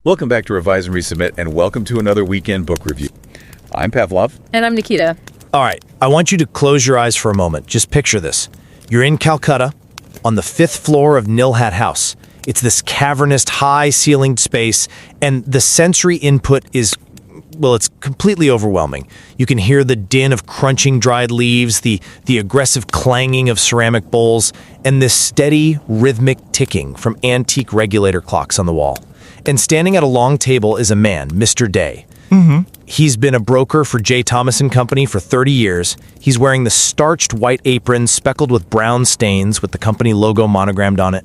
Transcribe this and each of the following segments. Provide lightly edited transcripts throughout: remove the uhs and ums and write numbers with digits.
Welcome back to Revise and Resubmit, and welcome to another weekend book review. I'm Pavlov. And I'm Nikita. All right, I want you to close your eyes for a moment. Just picture this. You're in Calcutta, on the 5th floor of Nilhat House. It's this cavernous, high-ceilinged space, and the sensory input is, well, it's completely overwhelming. You can hear the din of crunching dried leaves, the aggressive clanging of ceramic bowls, and this steady, rhythmic ticking from antique regulator clocks on the wall. And standing at a long table is a man, Mr. Day. He's been a broker for J. Thomas & Company for 30 years. He's wearing the starched white apron speckled with brown stains with the company logo monogrammed on it.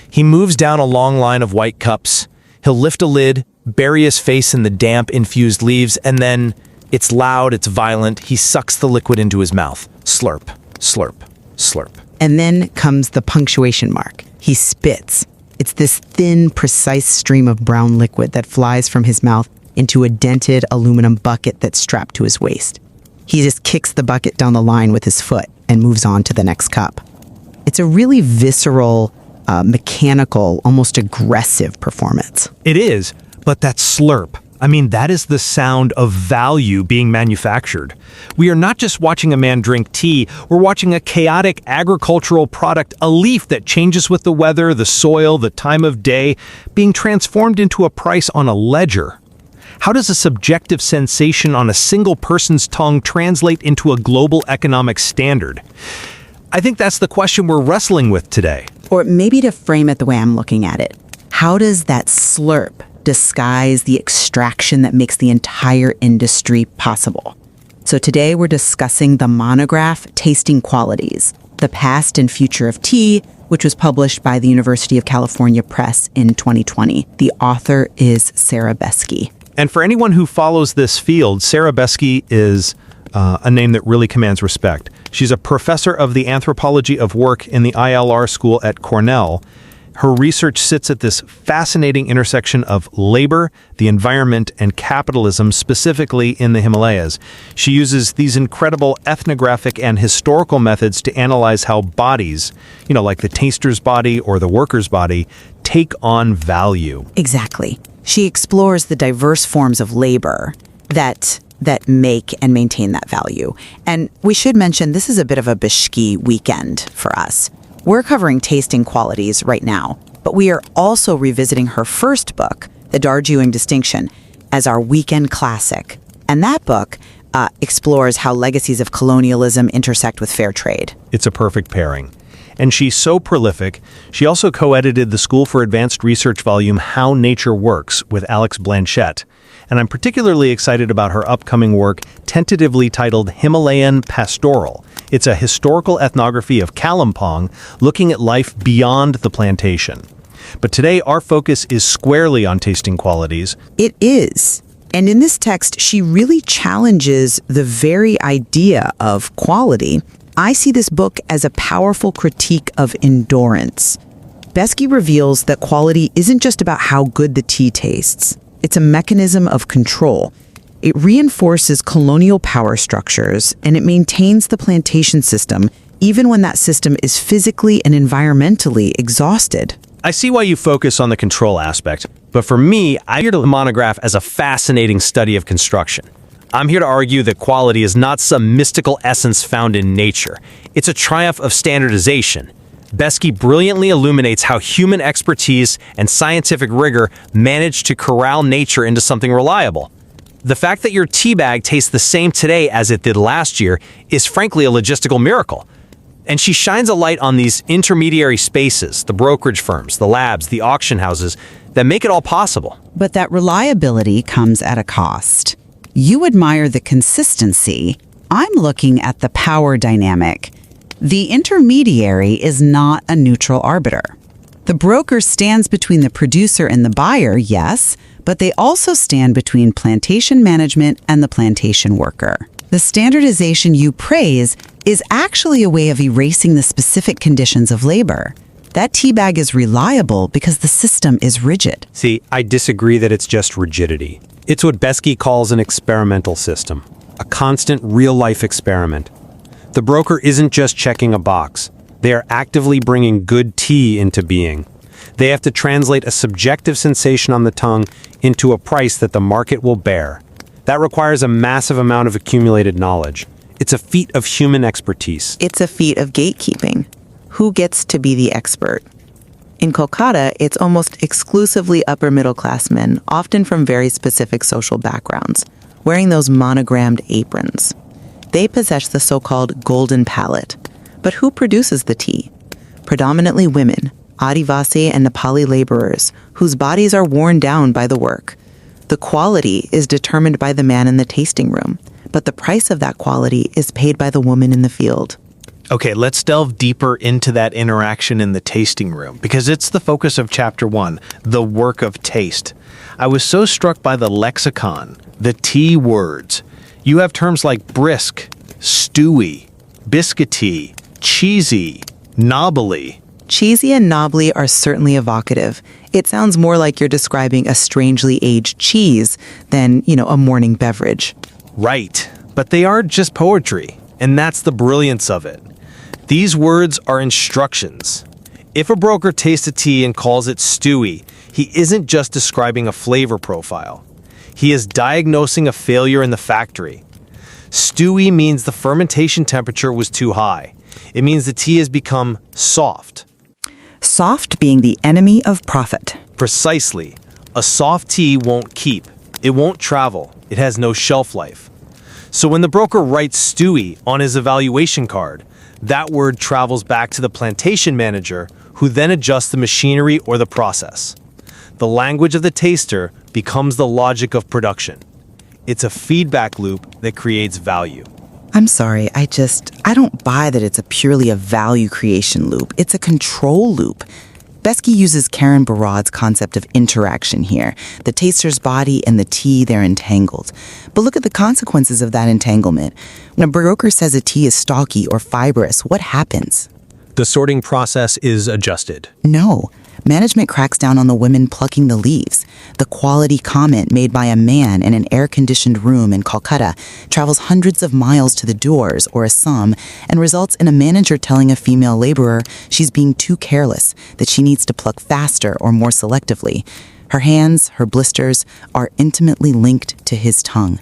He moves down a long line of white cups. He'll lift a lid, bury his face in the damp, infused leaves, and then, it's loud, it's violent, he sucks the liquid into his mouth. Slurp, slurp, slurp. And then comes the punctuation mark. He spits. It's this thin, precise stream of brown liquid that flies from his mouth into a dented aluminum bucket that's strapped to his waist. He just kicks the bucket down the line with his foot and moves on to the next cup. It's a really visceral, mechanical, almost aggressive performance. It is, but that slurp, that is the sound of value being manufactured. We are not just watching a man drink tea, we're watching a chaotic agricultural product, a leaf that changes with the weather, the soil, the time of day, being transformed into a price on a ledger. How does a subjective sensation on a single person's tongue translate into a global economic standard? I think that's the question we're wrestling with today. Or maybe to frame it the way I'm looking at it, how does that slurp disguise the extraction that makes the entire industry possible? So today we're discussing the monograph Tasting Qualities, The Past and Future of Tea, which was published by the University of California Press in 2020. The author is Sarah Besky. And for anyone who follows this field, Sarah Besky is a name that really commands respect. She's a professor of the anthropology of work in the ILR school at Cornell. Her research sits at this fascinating intersection of labor, the environment, and capitalism, specifically in the Himalayas. She uses these incredible ethnographic and historical methods to analyze how bodies, like the taster's body or the worker's body, take on value. Exactly. She explores the diverse forms of labor that make and maintain that value. And we should mention this is a bit of a Besky weekend for us. We're covering Tasting Qualities right now, but we are also revisiting her first book, The Darjeeling Distinction, as our weekend classic. And that book explores how legacies of colonialism intersect with fair trade. It's a perfect pairing. And she's so prolific, she also co-edited the School for Advanced Research volume How Nature Works with Alex Blanchette. And I'm particularly excited about her upcoming work, tentatively titled Himalayan Pastoral. It's a historical ethnography of Kalimpong, looking at life beyond the plantation. But today, our focus is squarely on Tasting Qualities. It is. And in this text, she really challenges the very idea of quality. I see this book as a powerful critique of endurance. Besky reveals that quality isn't just about how good the tea tastes. It's a mechanism of control. It reinforces colonial power structures, and it maintains the plantation system, even when that system is physically and environmentally exhausted. I see why you focus on the control aspect, but for me, I hear the monograph as a fascinating study of construction. I'm here to argue that quality is not some mystical essence found in nature. It's a triumph of standardization. Besky brilliantly illuminates how human expertise and scientific rigor manage to corral nature into something reliable. The fact that your tea bag tastes the same today as it did last year is frankly a logistical miracle. And she shines a light on these intermediary spaces, the brokerage firms, the labs, the auction houses, that make it all possible. But that reliability comes at a cost. You admire the consistency. I'm looking at the power dynamic. The intermediary is not a neutral arbiter. The broker stands between the producer and the buyer, yes, but they also stand between plantation management and the plantation worker. The standardization you praise is actually a way of erasing the specific conditions of labor. That tea bag is reliable because the system is rigid. See, I disagree that it's just rigidity. It's what Besky calls an experimental system, a constant real-life experiment. The broker isn't just checking a box. They are actively bringing good tea into being. They have to translate a subjective sensation on the tongue into a price that the market will bear. That requires a massive amount of accumulated knowledge. It's a feat of human expertise. It's a feat of gatekeeping. Who gets to be the expert? In Kolkata, it's almost exclusively upper-middle-class men, often from very specific social backgrounds, wearing those monogrammed aprons. They possess the so-called golden palate. But who produces the tea? Predominantly women, Adivasi and Nepali laborers, whose bodies are worn down by the work. The quality is determined by the man in the tasting room, but the price of that quality is paid by the woman in the field. Okay, let's delve deeper into that interaction in the tasting room, because it's the focus of Chapter 1, the work of taste. I was so struck by the lexicon, the tea words. You have terms like brisk, stewy, biscuity, cheesy, knobbly. Cheesy and knobbly are certainly evocative. It sounds more like you're describing a strangely aged cheese than, a morning beverage. Right, but they aren't just poetry, and that's the brilliance of it. These words are instructions. If a broker tastes a tea and calls it stewy, he isn't just describing a flavor profile. He is diagnosing a failure in the factory. Stewy means the fermentation temperature was too high. It means the tea has become soft. Soft being the enemy of profit. Precisely. A soft tea won't keep. It won't travel. It has no shelf life. So when the broker writes stewy on his evaluation card, that word travels back to the plantation manager, who then adjusts the machinery or the process. The language of the taster becomes the logic of production. It's a feedback loop that creates value. I'm sorry, I don't buy that it's purely a value creation loop. It's a control loop. Besky uses Karen Barad's concept of interaction here. The taster's body and the tea, they're entangled. But look at the consequences of that entanglement. When a broker says a tea is stalky or fibrous, what happens? The sorting process is adjusted. No. Management cracks down on the women plucking the leaves. The quality comment made by a man in an air-conditioned room in Kolkata travels hundreds of miles to the doors or Assam and results in a manager telling a female laborer she's being too careless, that she needs to pluck faster or more selectively. Her hands, her blisters, are intimately linked to his tongue.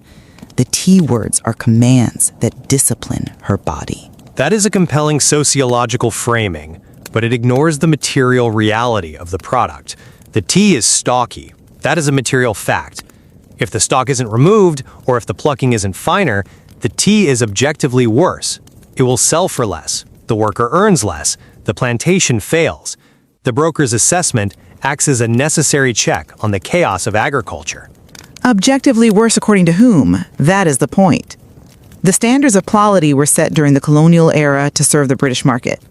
The T words are commands that discipline her body. That is a compelling sociological framing, but it ignores the material reality of the product. The tea is stalky. That is a material fact. If the stalk isn't removed, or if the plucking isn't finer, the tea is objectively worse. It will sell for less. The worker earns less. The plantation fails. The broker's assessment acts as a necessary check on the chaos of agriculture. Objectively worse according to whom? That is the point. The standards of quality were set during the colonial era to serve the British market.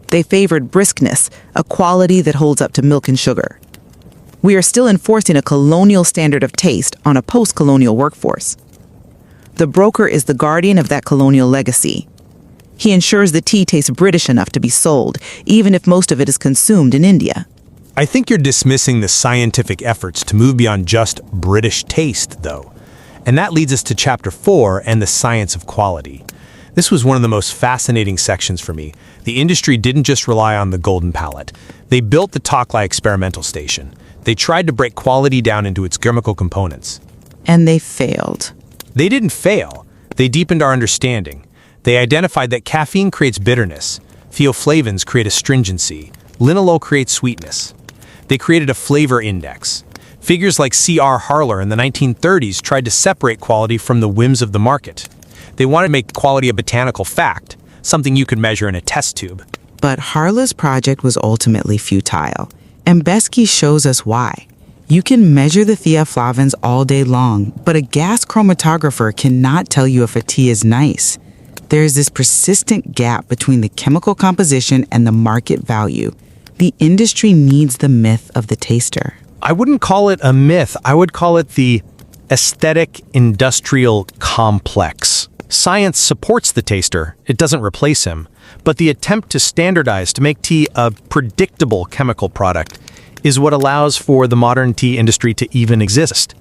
They favored briskness, a quality that holds up to milk and sugar. We are still enforcing a colonial standard of taste on a post-colonial workforce. The broker is the guardian of that colonial legacy. He ensures the tea tastes British enough to be sold, even if most of it is consumed in India. I think you're dismissing the scientific efforts to move beyond just British taste, though. And that leads us to Chapter 4 and the science of quality. This was one of the most fascinating sections for me. The industry didn't just rely on the golden palate. They built the Toklai experimental station. They tried to break quality down into its chemical components. And they failed. They didn't fail. They deepened our understanding. They identified that caffeine creates bitterness, theoflavins create astringency, linalool creates sweetness. They created a flavor index. Figures like C.R. Harler in the 1930s tried to separate quality from the whims of the market. They wanted to make quality a botanical fact, something you could measure in a test tube. But Harler's project was ultimately futile, and Besky shows us why. You can measure the theoflavins all day long, but a gas chromatographer cannot tell you if a tea is nice. There is this persistent gap between the chemical composition and the market value. The industry needs the myth of the taster. I wouldn't call it a myth. I would call it the aesthetic industrial complex. Science supports the taster. It doesn't replace him. But the attempt to standardize to make tea a predictable chemical product is what allows for the modern tea industry to even exist.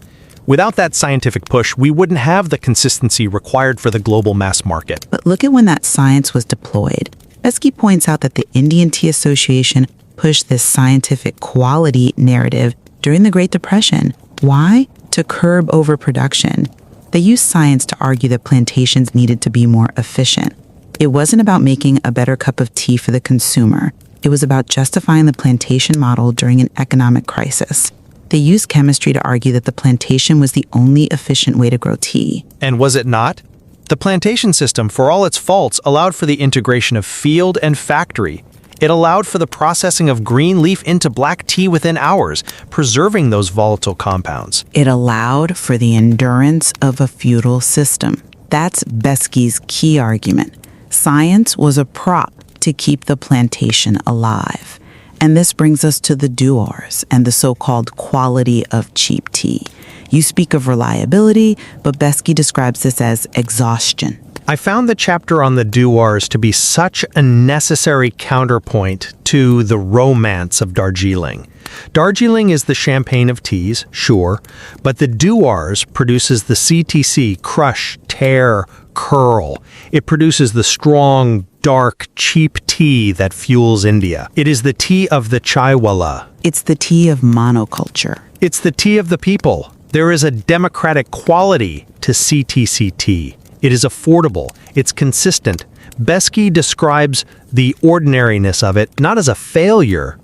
Without that scientific push, we wouldn't have the consistency required for the global mass market. But look at when that science was deployed. Besky points out that the Indian Tea Association pushed this scientific quality narrative during the Great Depression. Why? To curb overproduction. They used science to argue that plantations needed to be more efficient. It wasn't about making a better cup of tea for the consumer. It was about justifying the plantation model during an economic crisis. They used chemistry to argue that the plantation was the only efficient way to grow tea. And was it not? The plantation system, for all its faults, allowed for the integration of field and factory. It allowed for the processing of green leaf into black tea within hours, preserving those volatile compounds. It allowed for the endurance of a feudal system. That's Besky's key argument. Science was a prop to keep the plantation alive. And this brings us to the doers and the so-called quality of cheap tea. You speak of reliability, but Besky describes this as exhaustion. I found the chapter on the douars to be such a necessary counterpoint to the romance of Darjeeling. Darjeeling is the champagne of teas, sure, but the douars produces the CTC, crush, tear, curl. It produces the strong, dark, cheap tea that fuels India. It is the tea of the chaiwala. It's the tea of monoculture. It's the tea of the people. There is a democratic quality to CTC tea. It is affordable. It's consistent. Besky describes the ordinariness of it not as a failure,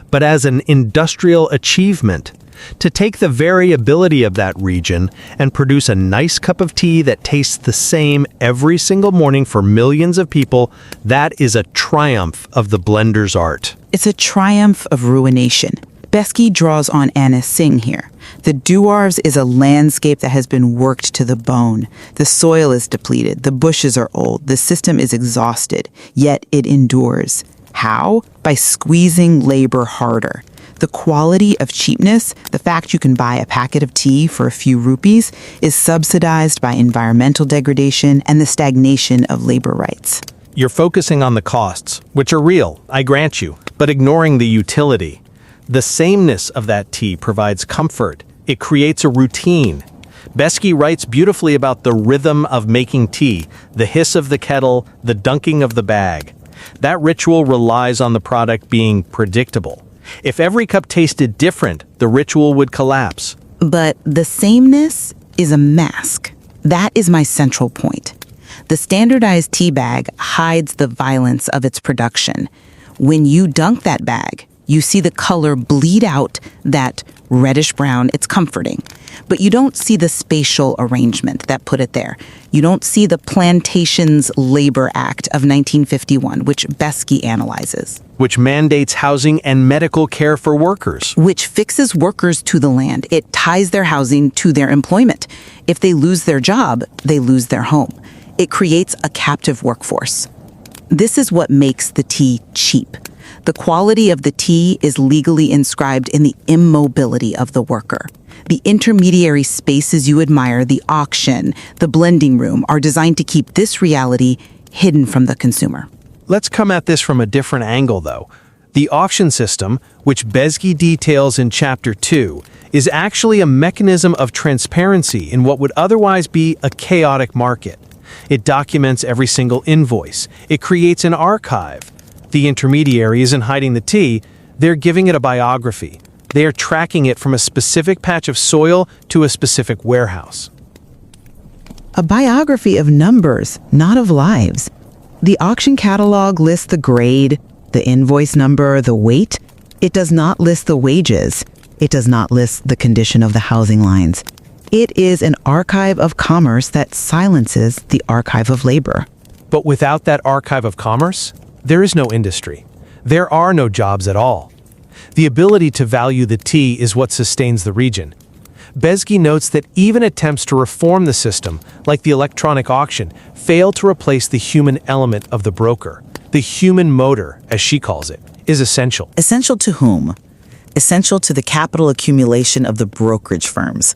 but as an industrial achievement. To take the variability of that region and produce a nice cup of tea that tastes the same every single morning for millions of people, that is a triumph of the blender's art. It's a triumph of ruination. Besky draws on Anna Singh here. The douars is a landscape that has been worked to the bone. The soil is depleted. The bushes are old. The system is exhausted. Yet it endures. How? By squeezing labor harder. The quality of cheapness, the fact you can buy a packet of tea for a few rupees, is subsidized by environmental degradation and the stagnation of labor rights. You're focusing on the costs, which are real, I grant you, but ignoring the utility. The sameness of that tea provides comfort. It creates a routine. Besky writes beautifully about the rhythm of making tea, the hiss of the kettle, the dunking of the bag. That ritual relies on the product being predictable. If every cup tasted different, the ritual would collapse. But the sameness is a mask. That is my central point. The standardized tea bag hides the violence of its production. When you dunk that bag, you see the color bleed out, that reddish brown. It's comforting. But you don't see the spatial arrangement that put it there. You don't see the Plantations Labor Act of 1951, which Besky analyzes. Which mandates housing and medical care for workers. Which fixes workers to the land. It ties their housing to their employment. If they lose their job, they lose their home. It creates a captive workforce. This is what makes the tea cheap. The quality of the tea is legally inscribed in the immobility of the worker. The intermediary spaces you admire, the auction, the blending room, are designed to keep this reality hidden from the consumer. Let's come at this from a different angle, though. The auction system, which Besky details in Chapter 2, is actually a mechanism of transparency in what would otherwise be a chaotic market. It documents every single invoice. It creates an archive. The intermediary isn't hiding the tea, they're giving it a biography. They are tracking it from a specific patch of soil to a specific warehouse. A biography of numbers, not of lives. The auction catalog lists the grade, the invoice number, the weight. It does not list the wages. It does not list the condition of the housing lines. It is an archive of commerce that silences the archive of labor. But without that archive of commerce, there is no industry. There are no jobs at all. The ability to value the tea is what sustains the region. Besky notes that even attempts to reform the system, like the electronic auction, fail to replace the human element of the broker. The human motor, as she calls it, is essential. Essential to whom? Essential to the capital accumulation of the brokerage firms.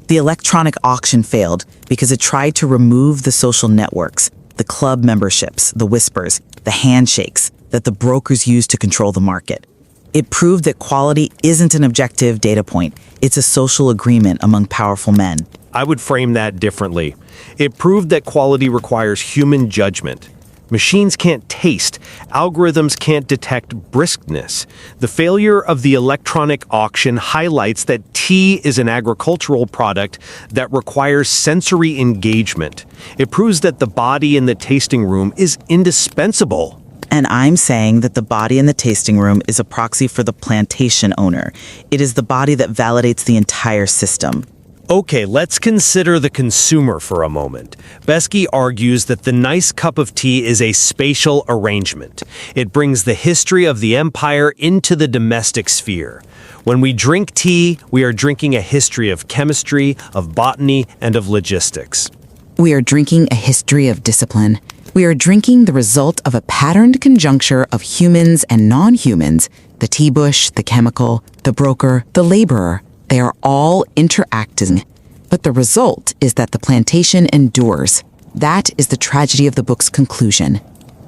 The electronic auction failed because it tried to remove the social networks, the club memberships, the whispers, the handshakes that the brokers use to control the market. It proved that quality isn't an objective data point. It's a social agreement among powerful men. I would frame that differently. It proved that quality requires human judgment. Machines can't taste. Algorithms can't detect briskness. The failure of the electronic auction highlights that tea is an agricultural product that requires sensory engagement. It proves that the body in the tasting room is indispensable. And I'm saying that the body in the tasting room is a proxy for the plantation owner. It is the body that validates the entire system. Okay, let's consider the consumer for a moment. Besky argues that the nice cup of tea is a spatial arrangement. It brings the history of the empire into the domestic sphere. When we drink tea, we are drinking a history of chemistry, of botany, and of logistics. We are drinking a history of discipline. We are drinking the result of a patterned conjuncture of humans and non-humans, the tea bush, the chemical, the broker, the laborer. They are all interacting. But the result is that the plantation endures. That is the tragedy of the book's conclusion.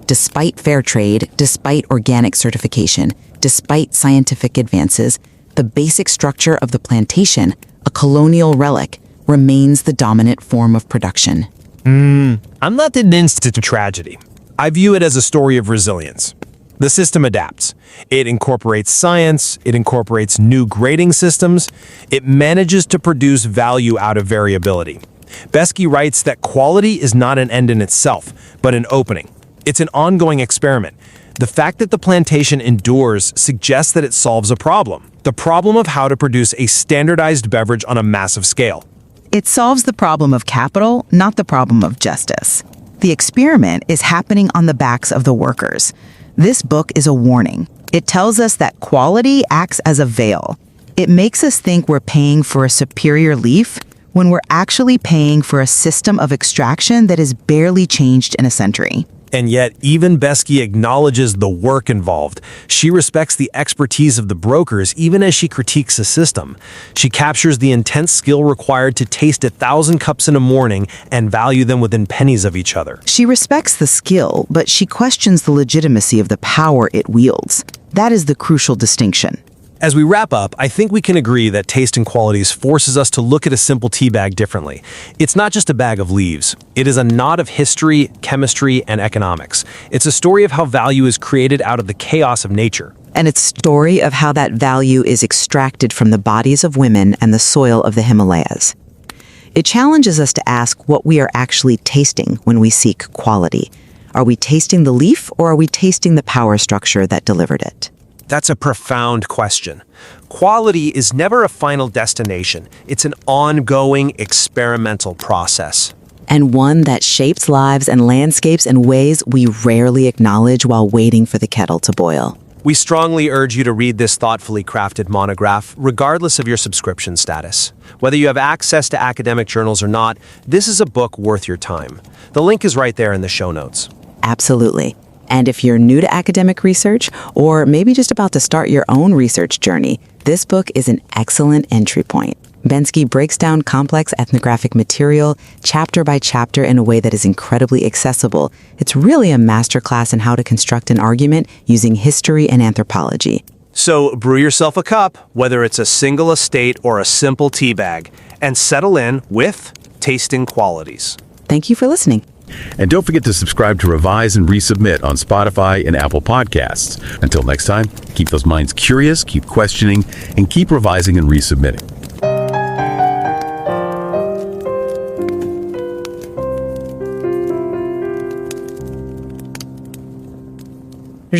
Despite fair trade, despite organic certification, despite scientific advances, the basic structure of the plantation, a colonial relic, remains the dominant form of production. I'm not convinced it's a tragedy. I view it as a story of resilience. The system adapts. It incorporates science, it incorporates new grading systems, it manages to produce value out of variability. Besky writes that quality is not an end in itself, but an opening. It's an ongoing experiment. The fact that the plantation endures suggests that it solves a problem, the problem of how to produce a standardized beverage on a massive scale. It solves the problem of capital, not the problem of justice. The experiment is happening on the backs of the workers. This book is a warning. It tells us that quality acts as a veil. It makes us think we're paying for a superior leaf when we're actually paying for a system of extraction that is barely changed in a century. And yet, even Besky acknowledges the work involved. She respects the expertise of the brokers even as she critiques the system. She captures the intense skill required to taste 1,000 cups in a morning and value them within pennies of each other. She respects the skill, but she questions the legitimacy of the power it wields. That is the crucial distinction. As we wrap up, I think we can agree that Taste and Qualities forces us to look at a simple tea bag differently. It's not just a bag of leaves. It is a knot of history, chemistry, and economics. It's a story of how value is created out of the chaos of nature. And it's a story of how that value is extracted from the bodies of women and the soil of the Himalayas. It challenges us to ask what we are actually tasting when we seek quality. Are we tasting the leaf, or are we tasting the power structure that delivered it? That's a profound question. Quality is never a final destination. It's an ongoing experimental process. And one that shapes lives and landscapes in ways we rarely acknowledge while waiting for the kettle to boil. We strongly urge you to read this thoughtfully crafted monograph, regardless of your subscription status. Whether you have access to academic journals or not, this is a book worth your time. The link is right there in the show notes. Absolutely. And if you're new to academic research, or maybe just about to start your own research journey, this book is an excellent entry point. Besky breaks down complex ethnographic material chapter by chapter in a way that is incredibly accessible. It's really a masterclass in how to construct an argument using history and anthropology. So brew yourself a cup, whether it's a single estate or a simple tea bag, and settle in with Tasting Qualities. Thank you for listening. And don't forget to subscribe to Revise and Resubmit on Spotify and Apple Podcasts. Until next time, keep those minds curious, keep questioning, and keep revising and resubmitting.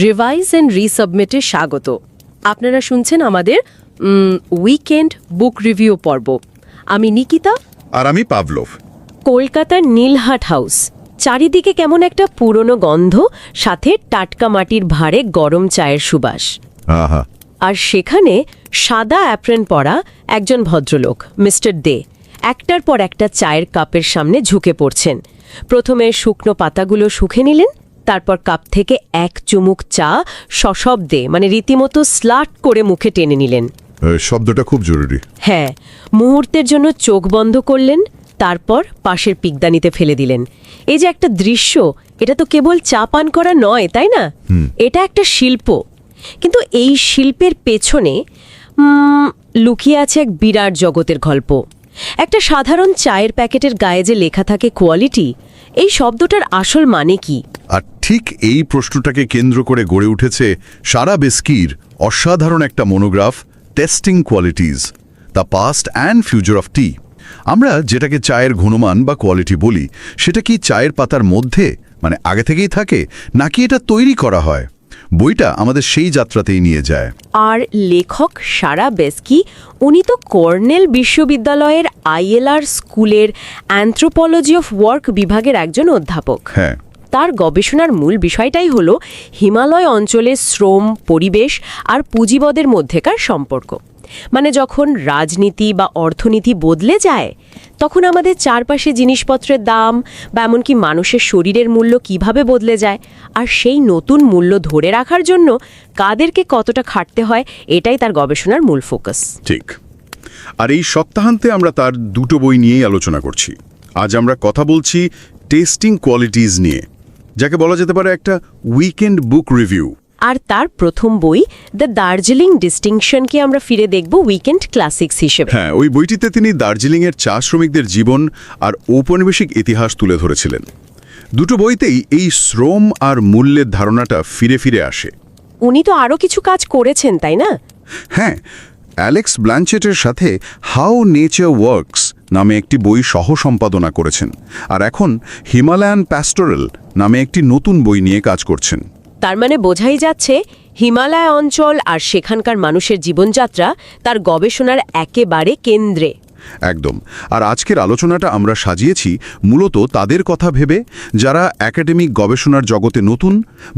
Revise and রিসাবমিটে স্বাগত। আপনারা শুনছেন আমাদের weekend বুক review পর্ব। আমি নিকিতা আর আমি Pavlov. কলকাতার নীলহাট house, চারিদিকে কেমন একটা পুরনো গন্ধ, সাথে টাটকা মাটির ভাঁড়ে গরম চায়ের সুবাস। আহা, আর সেখানে সাদা অ্যাপ্রেন পরা একজন ভদ্রলোক, মিস্টার দে, একটার পর একটা চায়ের কাপের সামনে ঝুঁকে পড়ছেন। প্রথমে শুকনো পাতাগুলো শুকে নিলেন, তারপর কাপ থেকে এক চুমুক চা সশব্দে, মানে রীতিমতো স্লাট করে মুখে টেনে নিলেন। শব্দটা খুব জরুরি। হ্যাঁ, মুহূর্তের জন্য চোখ বন্ধ করলেন, তারপর পাশের পিকদানিতে ফেলে দিলেন। এই যে একটা দৃশ্য, এটা তো কেবল চা পান করা নয়, তাই না? এটা একটা শিল্প। কিন্তু এই শিল্পের পেছনে লুকিয়ে আছে এক বিরাট জগতের গল্প। একটা সাধারণ চায়ের প্যাকেটের গায়ে যে লেখা থাকে কোয়ালিটি, এই শব্দটার আসল মানে কি? আর ঠিক এই প্রশ্নটাকে কেন্দ্র করে গড়ে উঠেছে সারা বেস্কির অসাধারণ একটা মনোগ্রাফ, tasting qualities, the past and future of tea. আমরা যেটাকে চায়ের গুণমান বা কোয়ালিটি বলি, সেটা কি চায়ের পাতার মধ্যে, মানে আগে থেকেই থাকে, নাকি এটা তৈরি করা হয়? বইটা আমাদের সেই যাত্রাতেই নিয়ে যায়। আর লেখক সারা বেস্কি, উনি তো কর্নেল বিশ্ববিদ্যালয়ের ILR স্কুলের অ্যানথ্রোপোলজি অফ ওয়ার্ক বিভাগের একজন অধ্যাপক। হ্যাঁ, তার গবেষণার মূল বিষয়টাই হলো হিমালয় অঞ্চলের শ্রম, পরিবেশ আর পুঁজিবাদের মধ্যেকার সম্পর্ক। মানে যখন রাজনীতি বা অর্থনীতি বদলে যায়, তখন আমাদের চারপাশে জিনিসপত্রের দাম বা এমনকি মানুষের শরীরের মূল্য কিভাবে বদলে যায়, আর সেই নতুন মূল্য ধরে রাখার জন্য কাদেরকে কতটা খাটতে হয়, এটাই তার গবেষণার মূল ফোকাস। ঠিক। আর এই সপ্তাহান্তে আমরা তার দুটো বই নিয়েই আলোচনা করছি। আজ আমরা কথা বলছি টেস্টিং কোয়ালিটিজ নিয়ে, যাকে বলা যেতে পারে একটা উইকেন্ড বুক রিভিউ। আর তার প্রথম বই দ্য দার্জিলিং ডিস্টিংশনকে আমরা ফিরে দেখব উইকেন্ড ক্লাসিক্স হিসেবে। হ্যাঁ, ওই বইটিতে তিনি দার্জিলিংয়ের চা শ্রমিকদের জীবন আর ঔপনিবেশিক ইতিহাস তুলে ধরেছিলেন। দুটো বইতেই এই শ্রম আর মূল্যের ধারণাটা ফিরে ফিরে আসে। উনি তো আরও কিছু কাজ করেছেন, তাই না? হ্যাঁ, অ্যালেক্স ব্ল্যানচেটের সাথে হাউ নেচার ওয়ার্কস নামে একটি বই সহ সম্পাদনা করেছেন, আর এখন হিমালয়ান প্যাস্টোরাল নামে একটি নতুন বই নিয়ে কাজ করছেন। তার মানে বোঝাই যাচ্ছে হিমালয় অঞ্চল আর সেখানকার মানুষের জীবনযাত্রা তার গবেষণার একেবারে কেন্দ্রে। একদম। আর আজকের আলোচনাটা আমরা সাজিয়েছি মূলত তাদের কথা ভেবে, যারা একাডেমিক গবেষণার জগতে নতুন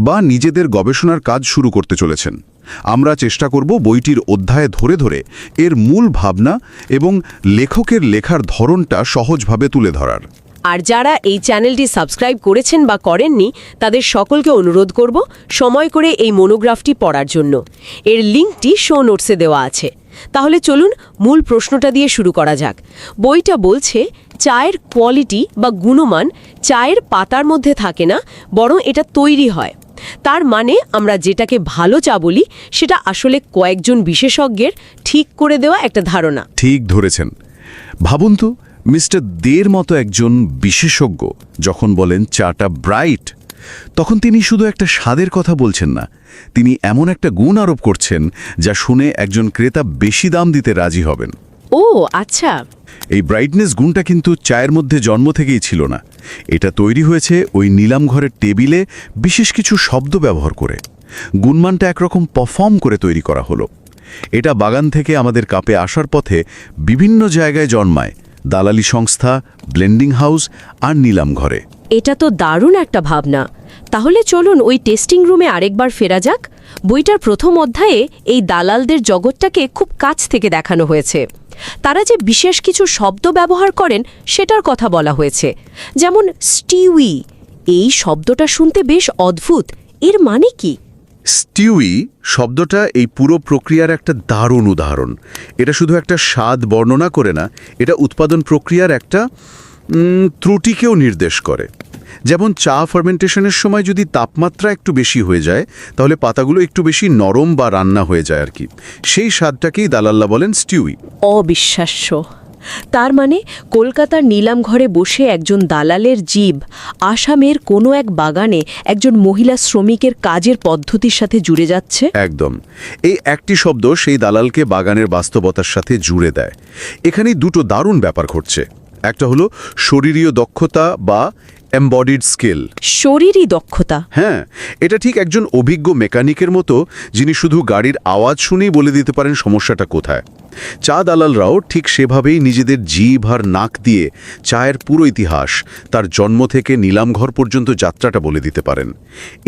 বা নিজেদের গবেষণার কাজ শুরু করতে চলেছেন। আমরা চেষ্টা করব বইটির অধ্যায়ে ধরে ধরে এর মূল ভাবনা এবং লেখকের লেখার ধরনটা সহজভাবে তুলে ধরার। আর যারা এই চ্যানেলটি সাবস্ক্রাইব করেছেন বা করেননি, তাদের সকলকে অনুরোধ করব সময় করে এই মনোগ্রাফটি পড়ার জন্য। এর লিঙ্কটি শো নোটসে দেওয়া আছে। তাহলে চলুন মূল প্রশ্নটা দিয়ে শুরু করা যাক। বইটা বলছে চায়ের কোয়ালিটি বা গুণমান চায়ের পাতার মধ্যে থাকে না, বরং এটা তৈরি হয়। তার মানে আমরা যেটাকে ভালো চা বলি, সেটা আসলে কয়েকজন বিশেষজ্ঞের ঠিক করে দেওয়া একটা ধারণা। ঠিক ধরেছেন। ভাবুন তো, মিস্টার দের মতো একজন বিশেষজ্ঞ যখন বলেন চাটা ব্রাইট, তখন তিনি শুধু একটা স্বাদের কথা বলছেন না, তিনি এমন একটা গুণ আরোপ করছেন যা শুনে একজন ক্রেতা বেশি দাম দিতে রাজি হবেন। ও আচ্ছা। এই ব্রাইটনেস গুণটা কিন্তু চায়ের মধ্যে জন্ম থেকেই ছিল না। এটা তৈরি হয়েছে ওই নিলাম ঘরের টেবিলে বিশেষ কিছু শব্দ ব্যবহার করে। গুণমানটা একরকম পারফর্ম করে তৈরি করা হলো। এটা বাগান থেকে আমাদের কাপে আসার পথে বিভিন্ন জায়গায় জন্মায়, দালালি সংস্থা, ব্লেন্ডিং হাউস আর নিলাম ঘরে। এটা তো দারুণ একটা ভাবনা। তাহলে চলুন ওই টেস্টিং রুমে আরেকবার ফেরা যাক। বইটার প্রথম অধ্যায়ে এই দালালদের জগৎটাকে খুব কাছ থেকে দেখানো হয়েছে। তারা যে বিশেষ কিছু শব্দ ব্যবহার করেন সেটার কথা বলা হয়েছে, যেমন স্টিউই। এই শব্দটা শুনতে বেশ অদ্ভুত, এর মানে কি? স্টিউই শব্দটা এই পুরো প্রক্রিয়ার একটা দারুণ উদাহরণ। এটা শুধু একটা স্বাদ বর্ণনা করে না, এটা উৎপাদন প্রক্রিয়ার একটা ত্রুটিকেও নির্দেশ করে। যেমন চা ফার্মেন্টেশনের সময় যদি তাপমাত্রা একটু বেশি হয়ে যায়, তাহলে পাতাগুলো একটু বেশি নরম বা রান্না হয়ে যায় আর কি। সেই স্বাদটাকেই দালাল্লা বলেন স্টিউই। অবিশ্বাস্য। তার মানে কলকাতার নিলাম ঘরে বসে একজন দালালের জীব আসামের কোনো এক বাগানে একজন মহিলা শ্রমিকের কাজের পদ্ধতির সাথে জুড়ে যাচ্ছে। একদম। এই একটি শব্দ সেই দালালকে বাগানের বাস্তবতার সাথে জুড়ে দেয়। এখানেই দুটো দারুণ ব্যাপার ঘটছে। একটা হলো শরীরীয় দক্ষতা বা এমবডিড স্কিল। শরীরী দক্ষতা? হ্যাঁ, এটা ঠিক একজন অভিজ্ঞ মেকানিকের মতো, যিনি শুধু গাড়ির আওয়াজ শুনেই বলে দিতে পারেন সমস্যাটা কোথায়। চা দালালরাও ঠিক সেভাবেই নিজেদের জিভ আর নাক দিয়ে চায়ের পুরো ইতিহাস, তার জন্ম থেকে নিলামঘর পর্যন্ত যাত্রাটা বলে দিতে পারেন।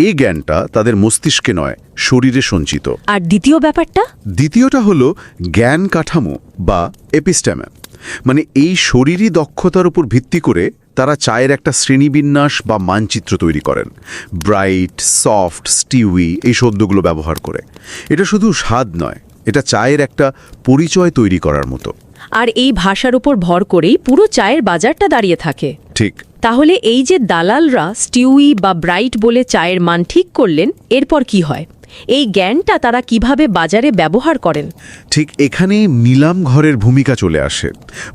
এই জ্ঞানটা তাদের মস্তিষ্কে নয়, শরীরে সঞ্চিত। আর দ্বিতীয় ব্যাপারটা? দ্বিতীয়টা হলো জ্ঞান কাঠামো বা এপিস্টেমে। মানে এই শরীরী দক্ষতার উপর ভিত্তি করে তারা চায়ের একটা শ্রেণীবিন্যাস বা মানচিত্র তৈরি করেন। ব্রাইট, সফট, স্টিউই এই শব্দগুলো ব্যবহার করে। এটা শুধু স্বাদ নয়, এটা চায়ের একটা পরিচয় তৈরি করার মতো। আর এই ভাষার উপর ভর করেই পুরো চায়ের বাজারটা দাঁড়িয়ে থাকে। ঠিক। তাহলে এই যে দালালরা স্টিউই বা ব্রাইট বলে চায়ের মান ঠিক করলেন, এরপর কি হয়? এই জ্ঞানটা তারা কিভাবে বাজারে ব্যবহার করেন? ঠিক এখানেই নিলাম ঘরের ভূমিকা চলে আসে।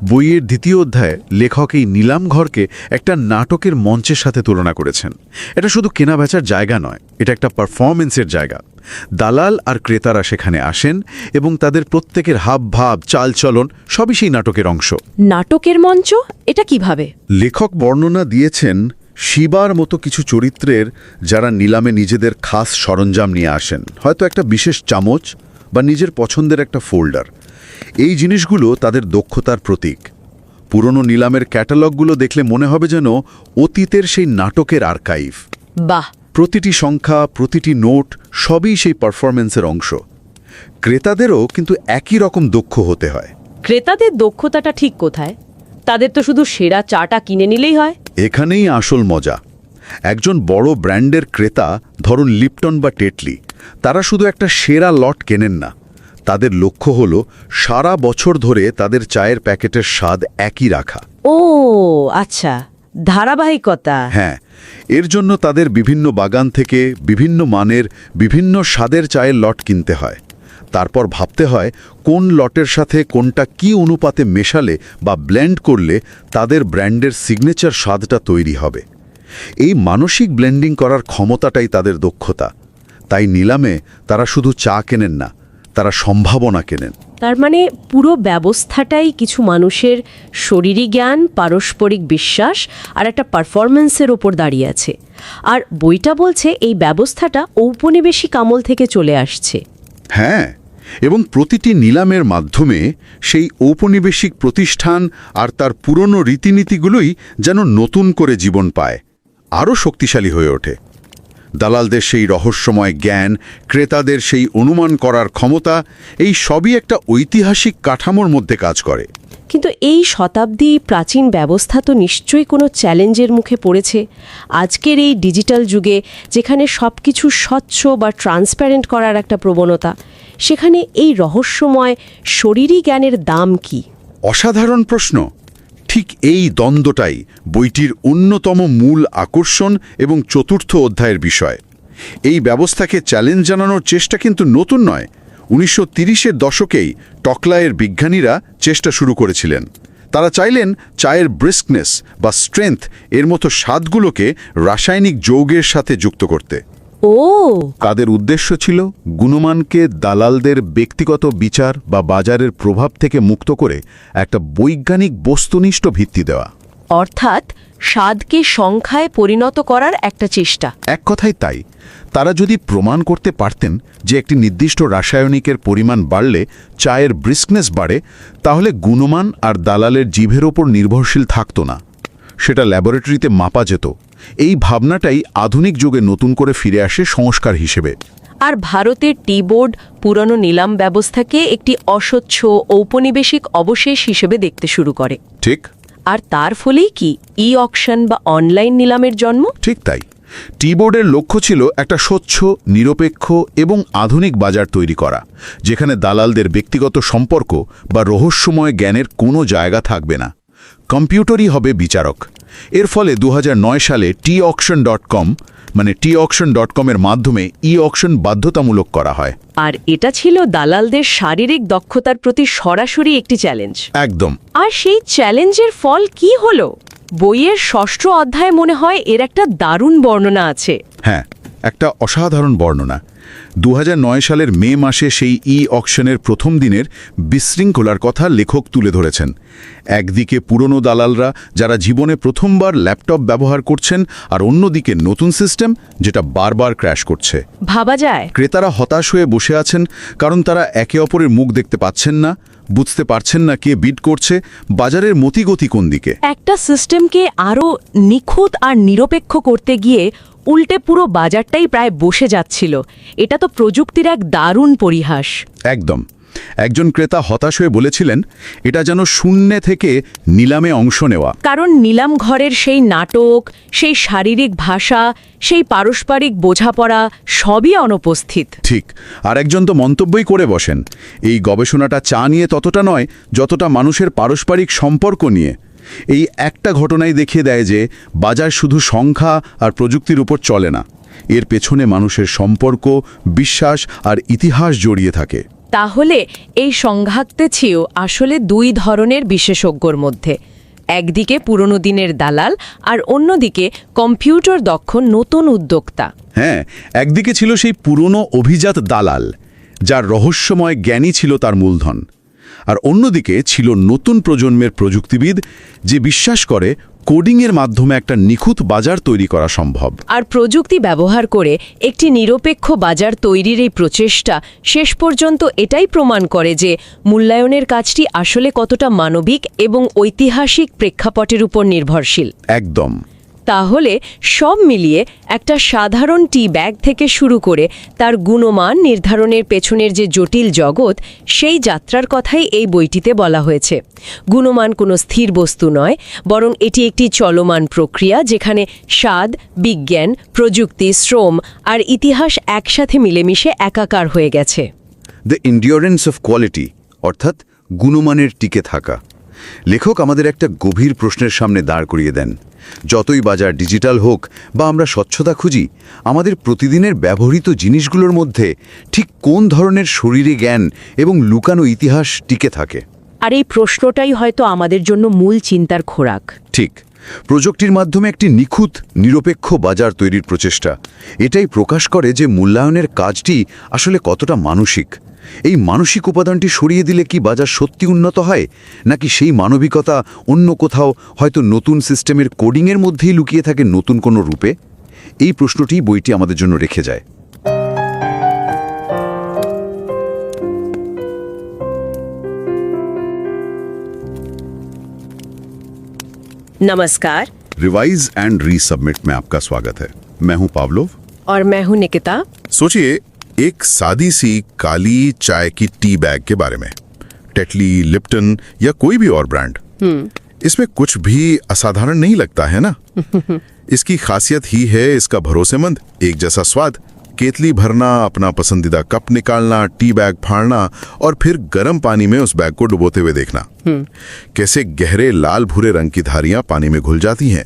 বইয়ের দ্বিতীয় অধ্যায়ে লেখক এই নিলাম ঘরকে একটা নাটকের মঞ্চের সাথে তুলনা করেছেন। এটা শুধু কেনাবেচার জায়গা নয়, এটা একটা পারফরমেন্সের জায়গা। দালাল আর ক্রেতারা সেখানে আসেন এবং তাদের প্রত্যেকের হাবভাব, চালচলন সবই সেই নাটকের অংশ। নাটকের মঞ্চ? এটা কিভাবে? লেখক বর্ণনা দিয়েছেন শিবার মতো কিছু চরিত্রের, যারা নিলামে নিজেদের খাস সরঞ্জাম নিয়ে আসেন, হয়তো একটা বিশেষ চামচ বা নিজের পছন্দের একটা ফোল্ডার। এই জিনিসগুলো তাদের দক্ষতার প্রতীক। পুরনো নিলামের ক্যাটালগগুলো দেখলে মনে হবে যেন অতীতের সেই নাটকের আর্কাইভ। বাহ! প্রতিটি সংখ্যা, প্রতিটি নোট সবই সেই পারফরমেন্সের অংশ। ক্রেতাদেরও কিন্তু একই রকম দক্ষ হতে হয়। ক্রেতাদের দক্ষতাটা ঠিক কোথায়? তাদের তো শুধু সেরা চাটা কিনে নিলেই হয়। এখানেই আসল মজা। একজন বড় ব্র্যান্ডের ক্রেতা, ধরুন লিপটন বা টেটলি, তারা শুধু একটা সেরা লট কেনেন না। তাদের লক্ষ্য হল সারা বছর ধরে তাদের চায়ের প্যাকেটের স্বাদ একই রাখা। ও আচ্ছা, ধারাবাহিকতা। হ্যাঁ, এর জন্য তাদের বিভিন্ন বাগান থেকে বিভিন্ন মানের, বিভিন্ন স্বাদের চায়ের লট কিনতে হয়। তারপর ভাবতে হয় কোন লটের সাথে কোনটা কি অনুপাতে মেশালে বা ব্লেন্ড করলে তাদের ব্র্যান্ডের সিগনেচার স্বাদটা তৈরি হবে। এই মানসিক ব্লেন্ডিং করার ক্ষমতাটাই তাদের দক্ষতা। তাই নিলামে তারা শুধু চা কেনেন না, তারা সম্ভাবনা কেনেন। তার মানে পুরো ব্যবস্থাটাই কিছু মানুষের শরীরী জ্ঞান, পারস্পরিক বিশ্বাস আর একটা পারফরমেন্সের ওপর দাঁড়িয়ে আছে। আর বইটা বলছে এই ব্যবস্থাটা ঔপনিবেশিক আমল থেকে চলে আসছে। হ্যাঁ, এবং প্রতিটি নিলামের মাধ্যমে সেই ঔপনিবেশিক প্রতিষ্ঠান আর তার পুরনো রীতিনীতিগুলোই যেন নতুন করে জীবন পায়, আরও শক্তিশালী হয়ে ওঠে। দালালদের সেই রহস্যময় জ্ঞান, ক্রেতাদের সেই অনুমান করার ক্ষমতা, এই সবই একটা ঐতিহাসিক কাঠামোর মধ্যে কাজ করে। কিন্তু এই শতাব্দী প্রাচীন ব্যবস্থা তো নিশ্চয়ই কোনো চ্যালেঞ্জের মুখে পড়েছে। আজকের এই ডিজিটাল যুগে যেখানে সব কিছু স্বচ্ছ বা ট্রান্সপারেন্ট করার একটা প্রবণতা, সেখানে এই রহস্যময় শরীরী জ্ঞানের দাম কি? অসাধারণ প্রশ্ন। ঠিক এই দ্বন্দ্বটাই বইটির অন্যতম মূল আকর্ষণ এবং চতুর্থ অধ্যায়ের বিষয়। এই ব্যবস্থাকে চ্যালেঞ্জ জানানোর চেষ্টা কিন্তু নতুন নয়। 1930-এর দশকেই টকলায়ের বিজ্ঞানীরা চেষ্টা শুরু করেছিলেন। তারা চাইলেন চায়ের ব্রিস্কনেস বা স্ট্রেংথ এর মতো স্বাদগুলোকে রাসায়নিক যৌগের সাথে যুক্ত করতে। তাদের উদ্দেশ্য ছিল গুণমানকে দালালদের ব্যক্তিগত বিচার বা বাজারের প্রভাব থেকে মুক্ত করে একটা বৈজ্ঞানিক বস্তুনিষ্ঠ ভিত্তি দেওয়া। অর্থাৎ স্বাদকে সংখ্যায় পরিণত করার একটা চেষ্টা। এক কথায় তাই। তারা যদি প্রমাণ করতে পারতেন যে একটি নির্দিষ্ট রাসায়নিকের পরিমাণ বাড়লে চায়ের ব্রিস্কনেস বাড়ে, তাহলে গুণমান আর দালালের জিভের ওপর নির্ভরশীল থাকত না। সেটা ল্যাবরেটরিতে মাপা যেত। এই ভাবনাটাই আধুনিক যুগে নতুন করে ফিরে আসে সংস্কার হিসেবে। আর ভারতের টি বোর্ড পুরনো নিলাম ব্যবস্থাকে একটি অস্বচ্ছ ঔপনিবেশিক অবশেষ হিসেবে দেখতে শুরু করে। ঠিক। আর তার ফলেই কি ই অকশন বা অনলাইন নিলামের জন্ম? ঠিক তাই। টি বোর্ডের লক্ষ্য ছিল একটা স্বচ্ছ, নিরপেক্ষ এবং আধুনিক বাজার তৈরি করা, যেখানে দালালদের ব্যক্তিগত সম্পর্ক বা রহস্যময় জ্ঞানের কোনো জায়গা থাকবে না। কম্পিউটারই হবে বিচারক। এর ফলে 2009 সালে tauction.com মানে tauction.com এর মাধ্যমে ই অকশন বাধ্যতামূলক করা হয়। আর এটা ছিল দালালদের শারীরিক দক্ষতার প্রতি সরাসরি একটি চ্যালেঞ্জ। একদম। আর সেই চ্যালেঞ্জের ফল কি হলো? বইয়ের 6ষ্ঠ অধ্যায়ে মনে হয় এর একটা দারুণ বর্ণনা আছে। হ্যাঁ, একটা অসাধারণ বর্ণনা। 2009 সালের মে মাসে সেই ই অকশনের প্রথম দিনের বিশৃঙ্খলার কথা লেখক তুলে ধরেছেন। একদিকে পুরনো দালালরা যারা জীবনে প্রথমবার ল্যাপটপ ব্যবহার করছেন, আর অন্যদিকে নতুন সিস্টেম যেটা বারবার ক্র্যাশ করছে। ভাবা যায় ক্রেতারা হতাশ হয়ে বসে আছেন, কারণ তারা একে অপরের মুখ দেখতে পাচ্ছেন না, বুঝতে পারছেন না কে বিড করছে, বাজারের মতিগতি কোন দিকে। একটা সিস্টেমকে আরও নিখুঁত আর নিরপেক্ষ করতে গিয়ে উল্টে পুরো বাজারটাই প্রায় বসে যাচ্ছিল। এটা তো প্রযুক্তির এক দারুণ পরিহাস। একদম। একজন ক্রেতা হতাশ হয়ে বলেছিলেন, এটা যেন শূন্যে থেকে নিলামে অংশ নেওয়া। কারণ নিলাম ঘরের সেই নাটক, সেই শারীরিক ভাষা, সেই পারস্পরিক বোঝাপড়া সবই অনুপস্থিত। ঠিক। আর একজন তো মন্তব্যই করে বসেন, এই গবেষণাটা চা নিয়ে ততটা নয় যতটা মানুষের পারস্পরিক সম্পর্ক নিয়ে। এই একটা ঘটনাই দেখিয়ে দেয় যে বাজার শুধু সংখ্যা আর প্রযুক্তির উপর চলে না, এর পেছনে মানুষের সম্পর্ক, বিশ্বাস আর ইতিহাস জড়িয়ে থাকে। তাহলে এই সংঘাতটি আসলে দুই ধরনের বিশেষজ্ঞর মধ্যে, একদিকে পুরনো দিনের দালাল আর অন্যদিকে কম্পিউটার দক্ষ নতুন উদ্যোক্তা। হ্যাঁ, একদিকে ছিল সেই পুরনো অভিজাত দালাল, যার রহস্যময় জ্ঞানই ছিল তার মূলধন, আর অন্যদিকে ছিল নতুন প্রজন্মের প্রযুক্তিবিদ, যে বিশ্বাস করে কোডিংয়ের মাধ্যমে একটা নিখুঁত বাজার তৈরি করা সম্ভব। আর প্রযুক্তি ব্যবহার করে একটি নিরপেক্ষ বাজার তৈরির এই প্রচেষ্টা শেষ পর্যন্ত এটাই প্রমাণ করে যে মূল্যায়নের কাজটি আসলে কতটা মানবিক এবং ঐতিহাসিক প্রেক্ষাপটের উপর নির্ভরশীল। একদম। তাহলে সব মিলিয়ে একটা সাধারণ টি ব্যাগ থেকে শুরু করে তার গুণমান নির্ধারণের পেছনের যে জটিল জগৎ, সেই যাত্রার কথাই এই বইটিতে বলা হয়েছে। গুণমান কোনো স্থির বস্তু নয়, বরং এটি একটি চলমান প্রক্রিয়া যেখানে স্বাদ, বিজ্ঞান, প্রযুক্তি, শ্রম আর ইতিহাস একসাথে মিলেমিশে একাকার হয়ে গেছে। দ্য এন্ডিওরেন্স অফ কোয়ালিটি, অর্থাৎ গুণমানের টিকে থাকা। লেখক আমাদের একটা গভীর প্রশ্নের সামনে দাঁড় করিয়ে দেন। যতই বাজার ডিজিটাল হোক বা আমরা স্বচ্ছতা খুঁজি, আমাদের প্রতিদিনের ব্যবহৃত জিনিসগুলোর মধ্যে ঠিক কোন ধরনের শরীরে জ্ঞান এবং লুকানো ইতিহাস টিকে থাকে? আর এই প্রশ্নটাই হয়তো আমাদের জন্য মূল চিন্তার খোরাক। ঠিক। প্রযুক্তির মাধ্যমে একটি নিখুঁত, নিরপেক্ষ বাজার তৈরির প্রচেষ্টা এটাই প্রকাশ করে যে মূল্যায়নের কাজটি আসলে কতটা মানসিক। এই মানসিক উপাদানটি সরিয়ে দিলে কি বাজার সত্যি উন্নত হয়, নাকি সেই মানবিকতা অন্য কোথাও, হয়তো নতুন সিস্টেমের কোডিংয়ের মধ্যেই লুকিয়ে থাকে নতুন কোনো রূপে? এই প্রশ্নটি বইটি আমাদের জন্য রেখে যায়। नमस्कार। रिवाइज एंड रीसबमिट में आपका स्वागत है। मैं हूं पावलोव और मैं हूं निकिता। सोचिए एक सादी सी काली चाय की टी बैग के बारे में, टेटली, लिप्टन या कोई भी और ब्रांड। इसमें कुछ भी असाधारण नहीं लगता है ना? इसकी खासियत ही है इसका भरोसेमंद, एक जैसा स्वाद, केतली भरना, अपना पसंदीदा कप निकालना, टी बैग फाड़ना और फिर गर्म पानी में उस बैग को डुबोते हुए देखना। कैसे गहरे लाल भूरे रंग की धारियां पानी में घुल जाती हैं।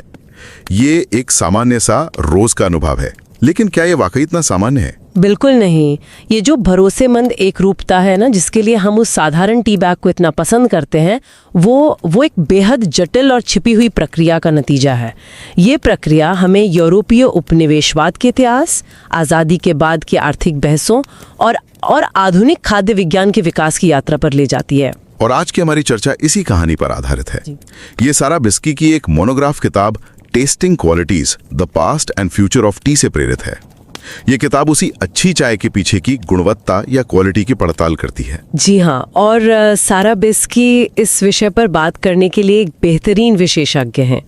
ये एक सामान्य सा रोज का अनुभव है, लेकिन क्या ये वाकई इतना सामान्य है? बिल्कुल नहीं। ये जो भरोसेमंद एक रूपता है ना, जिसके लिए हम उस साधारण टी बैग को इतना पसंद करते हैं, वो एक बेहद जटिल और छिपी हुई प्रक्रिया का नतीजा है। ये प्रक्रिया हमें यूरोपीय उपनिवेशवाद के इतिहास, आज़ादी के बाद की आर्थिक बहसों और आधुनिक खाद्य विज्ञान के विकास की यात्रा पर ले जाती है। और आज की हमारी चर्चा इसी कहानी पर आधारित है। ये सारा बिस्की की एक मोनोग्राफ किताब testing qualities, the past and future of T से प्रेरित है। ये किताब उसी अच्छी चाय के पीछे की गुणवत्ता या क्वालिटी की पड़ताल करती है। जी हाँ, और सारा बेस्की इस विषय पर बात करने के लिए एक बेहतरीन विशेषज्ञ हैं।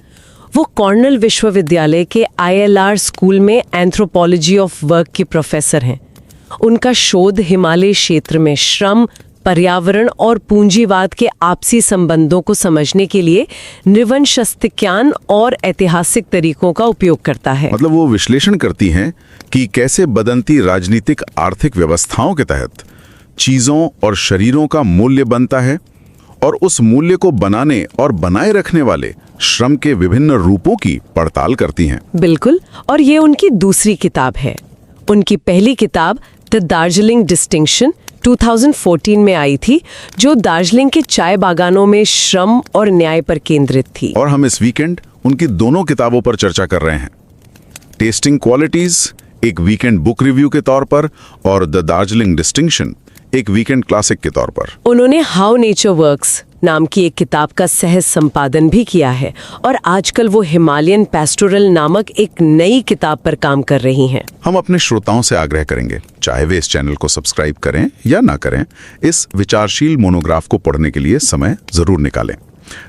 वो कॉर्नेल विश्वविद्यालय के ILR स्कूल में एंथ्रोपोलॉजी ऑफ वर्क के प्रोफेसर हैं। उनका शोध हिमालय क्षेत्र में श्रम, पर्यावरण और पूंजीवाद के आपसी संबंधों को समझने के लिए नृवंशस्थिज्ञान और ऐतिहासिक तरीकों का उपयोग करता है। मतलब वो विश्लेषण करती हैं कि कैसे बदलती राजनीतिक आर्थिक व्यवस्थाओं के तहत चीजों और शरीरों का मूल्य बनता है, और उस मूल्य को बनाने और बनाए रखने वाले श्रम के विभिन्न रूपों की पड़ताल करती हैं। बिल्कुल, और ये उनकी दूसरी किताब है। उनकी पहली किताब द दार्जिलिंग डिस्टिंक्शन 2014 में आई थी, जो दार्जिलिंग के चाय बागानों में श्रम और न्याय पर केंद्रित थी। और हम इस वीकेंड उनकी दोनों किताबों पर चर्चा कर रहे हैं। टेस्टिंग क्वालिटीज एक वीकेंड बुक रिव्यू के तौर पर, और द दार्जिलिंग डिस्टिंक्शन एक वीकेंड क्लासिक के तौर पर। उन्होंने हाउ नेचर वर्क्स नाम की एक किताब का सहज संपादन भी किया है, और आजकल वो हिमालयन पैस्टोरल नामक एक नई किताब पर काम कर रही हैं। हम अपने श्रोताओं से आग्रह करेंगे, चाहे वे इस चैनल को सब्सक्राइब करें या ना करें, इस विचारशील मोनोग्राफ को पढ़ने के लिए समय जरूर निकालें।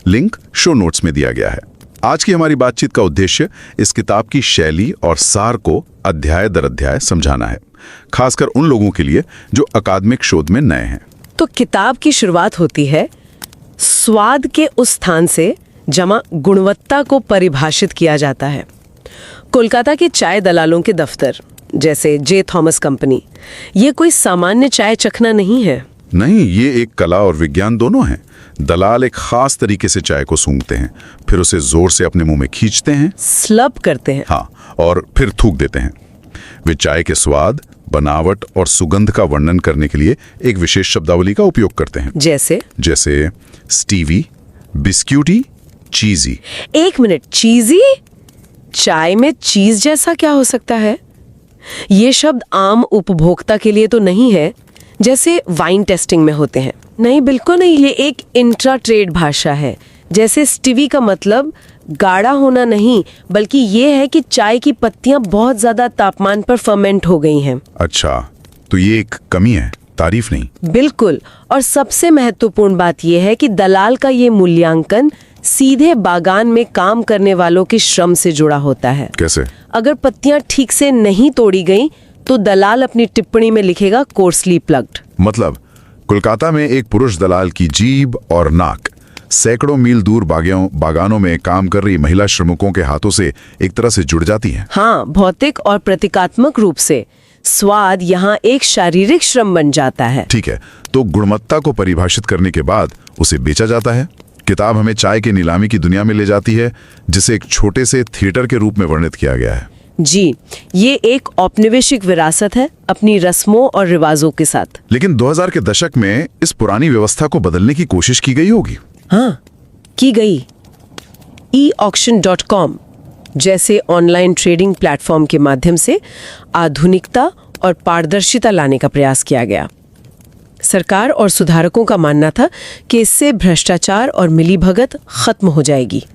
लिंक शो नोट्स में दिया गया है। आज की हमारी बातचीत का उद्देश्य इस किताब की शैली और सार को अध्याय दर अध्याय समझाना है, खासकर उन लोगों के लिए जो अकादमिक शोध में नए हैं। तो किताब की शुरुआत होती है स्वाद के उस स्थान से जहां गुणवत्ता को परिभाषित किया जाता है। कोलकाता के चाय दलालों के दफ्तर, जैसे जे थॉमस कंपनी, ये कोई सामान्य चाय चखना नहीं है। नहीं, ये एक कला और विज्ञान दोनों हैं। दलाल एक खास तरीके से चाय को सूंघते हैं, फिर उसे जोर से अपने मुंह में खींचते हैं, स्लब करते हैं। हाँ, और फिर थूक देते हैं। वे चाय के स्वाद, बनावट और सुगंध का वर्णन करने के लिए एक विशेष शब्दावली का उपयोग करते हैं। जैसे स्टीवी, बिस्क्यूटी, चीजी। एक मिनट, चीजी? चाय में चीज जैसा क्या हो सकता है? ये शब्द आम उपभोक्ता के लिए तो नहीं है, जैसे वाइन टेस्टिंग में होते हैं। नहीं, बिल्कुल नहीं। ये एक इंट्रा ट्रेड भाषा है। जैसे स्टीवी का मतलब गाढ़ा होना नहीं, बल्कि ये है कि चाय की पत्तियां बहुत ज्यादा तापमान पर फर्मेंट हो गई हैं। अच्छा, तो ये एक कमी है, तारीफ नहीं। बिल्कुल। और सबसे महत्वपूर्ण बात यह है कि दलाल का ये मूल्यांकन सीधे बागान में काम करने वालों के श्रम से जुड़ा होता है। कैसे? अगर पत्तियां ठीक से नहीं तोड़ी गई तो दलाल अपनी टिप्पणी में लिखेगा कोर्सली प्लग्ड। मतलब कोलकाता में एक पुरुष दलाल की जीभ और नाक सैकड़ों मील दूर बागानों में काम कर रही महिला श्रमिकों के हाथों से एक तरह से जुड़ जाती है। हाँ, भौतिक और प्रतीकात्मक रूप से। स्वाद यहाँ एक शारीरिक श्रम बन जाता है। ठीक है, तो गुणवत्ता को परिभाषित करने के बाद उसे बेचा जाता है। किताब हमें चाय के नीलामी की दुनिया में ले जाती है, जिसे एक छोटे से थिएटर के रूप में वर्णित किया गया है। जी, ये एक औपनिवेशिक विरासत है अपनी रस्मों और रिवाजों के साथ। लेकिन 2000 के दशक में इस पुरानी व्यवस्था को बदलने की कोशिश की गई होगी। हाँ, की गई। e-auction.com जैसे ऑनलाइन ट्रेडिंग प्लेटफॉर्म के माध्यम से आधुनिकता और पारदर्शिता लाने का प्रयास किया गया। सरकार और सुधारकों का मानना था कि इससे भ्रष्टाचार और मिलीभगत खत्म हो जाएगी।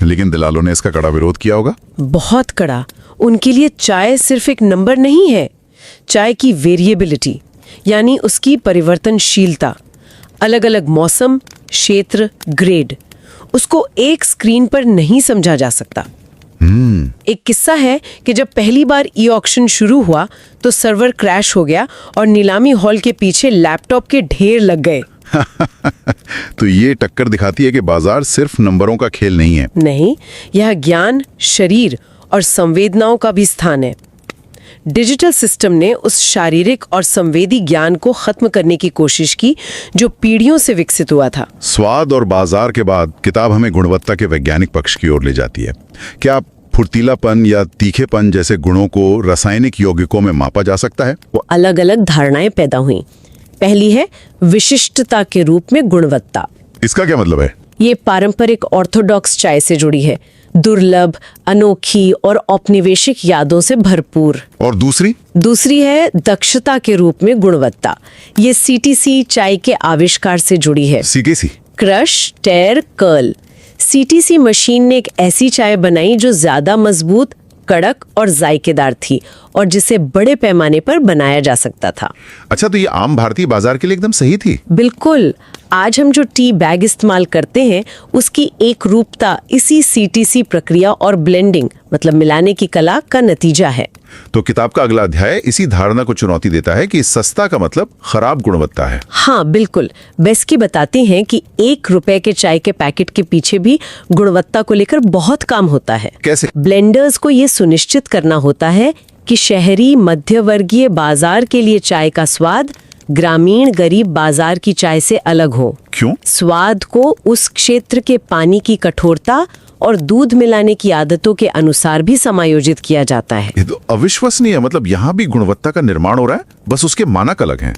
लेकिन दलालों ने इसका कड़ा विरोध किया होगा। बहुत कड़ा। उनके लिए चाय सिर्फ एक नंबर नहीं है, चाय की वेरिएबिलिटी यानी उसकी परिवर्तनशीलता, अलग अलग मौसम, क्षेत्र, ग्रेड, उसको एक स्क्रीन पर नहीं समझा जा सकता। एक किस्सा है कि जब पहली बार ई ऑक्शन शुरू हुआ तो सर्वर क्रैश हो गया और नीलामी हॉल के पीछे लैपटॉप के ढेर लग गए। तो ये टक्कर दिखाती है कि बाजार सिर्फ नंबरों का खेल नहीं है। नहीं, यह ज्ञान, शरीर और संवेदनाओं का भी स्थान है। डिजिटल सिस्टम ने उस शारीरिक और संवेदी ज्ञान को खत्म करने की कोशिश की जो पीढ़ियों से विकसित हुआ था। स्वाद और बाजार के बाद किताब हमें गुणवत्ता के वैज्ञानिक पक्ष की ओर ले जाती है। क्या फुर्तीलापन या तीखेपन जैसे गुणों को रासायनिक यौगिकों में मापा जा सकता है? वो अलग अलग धारणाएं पैदा हुई। पहली है विशिष्टता के रूप में गुणवत्ता। इसका क्या मतलब है? ये पारंपरिक ऑर्थोडॉक्स चाय से जुड़ी है, दुर्लभ, अनोखी और औपनिवेशिक यादों से भरपूर। और दूसरी है दक्षता के रूप में गुणवत्ता। ये सीटीसी चाय के आविष्कार से जुड़ी है। सीटीसी? क्रश, टेर, कर्ल। सीटीसी मशीन ने एक ऐसी चाय बनाई जो ज्यादा मजबूत, कड़क और जायकेदार थी और जिसे बड़े पैमाने पर बनाया जा सकता था। अच्छा, तो ये आम भारतीय बाजार के लिए एकदम सही थी। बिल्कुल। आज हम जो टी बैग इस्तेमाल करते हैं उसकी एक रूपता इसी सीटीसी प्रक्रिया और ब्लेंडिंग मतलब मिलाने की कला का नतीजा है। तो किताब का अगला अध्याय इसी धारणा को चुनौती देता है कि सस्ता का मतलब खराब गुणवत्ता है। हाँ, बिल्कुल। बेस्की बताते हैं कि ₹1 के चाय के पैकेट के पीछे भी गुणवत्ता को लेकर बहुत काम होता है। कैसे? ब्लेंडर्स को ये सुनिश्चित करना होता है कि शहरी मध्यवर्गीय बाजार के लिए चाय का स्वाद ग्रामीण गरीब बाजार की चाय से अलग हो। क्यों? स्वाद को उस क्षेत्र के पानी की कठोरता और दूध मिलाने की आदतों के अनुसार भी समायोजित किया जाता है। ये तो अविश्वसनीय। मतलब यहाँ भी गुणवत्ता का निर्माण हो रहा है, बस उसके मानक अलग हैं।